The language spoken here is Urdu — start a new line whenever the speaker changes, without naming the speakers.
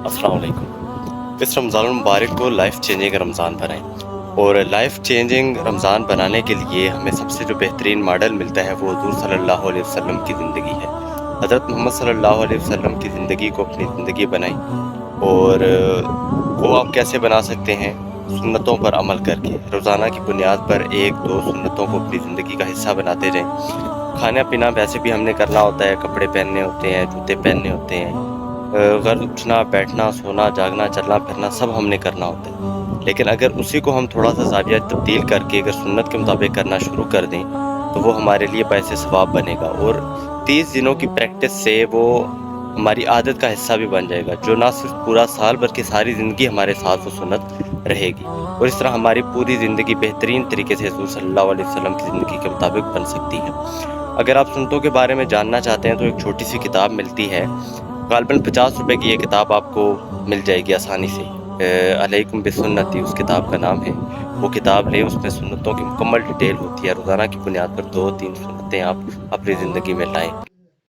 السلام علیکم۔ اس رمضان المبارک کو لائف چینجنگ رمضان بنائیں، اور لائف چینجنگ رمضان بنانے کے لیے ہمیں سب سے جو بہترین ماڈل ملتا ہے وہ حضور صلی اللہ علیہ وسلم کی زندگی ہے۔ حضرت محمد صلی اللہ علیہ وسلم کی زندگی کو اپنی زندگی بنائیں، اور وہ آپ کیسے بنا سکتے ہیں؟ سنتوں پر عمل کر کے روزانہ کی بنیاد پر ایک دو سنتوں کو اپنی زندگی کا حصہ بناتے جائیں۔ کھانا پینا ویسے بھی ہم نے کرنا ہوتا ہے، کپڑے پہننے ہوتے ہیں، جوتے پہننے ہوتے ہیں، غرض اٹھنا بیٹھنا سونا جاگنا چلنا پھرنا سب ہم نے کرنا ہوتا ہے۔ لیکن اگر اسی کو ہم تھوڑا سا زاویہ تبدیل کر کے اگر سنت کے مطابق کرنا شروع کر دیں تو وہ ہمارے لیے باعث ثواب بنے گا، اور 30 دنوں کی پریکٹس سے وہ ہماری عادت کا حصہ بھی بن جائے گا، جو نہ صرف پورا سال بلکہ ساری زندگی ہمارے ساتھ وہ سنت رہے گی، اور اس طرح ہماری پوری زندگی بہترین طریقے سے حضور صلی اللہ علیہ وسلم کی زندگی کے مطابق بن سکتی ہے۔ اگر آپ سنتوں کے بارے میں جاننا چاہتے ہیں تو ایک چھوٹی سی کتاب ملتی ہے، غالباً 50 روپے کی یہ کتاب آپ کو مل جائے گی آسانی سے۔ علیکم بسنتی اس کتاب کا نام ہے۔ وہ کتاب لیں، اس میں سنتوں کی مکمل ڈیٹیل ہوتی ہے، روزانہ کی بنیاد پر 2-3 سنتیں آپ اپنی زندگی میں لائیں۔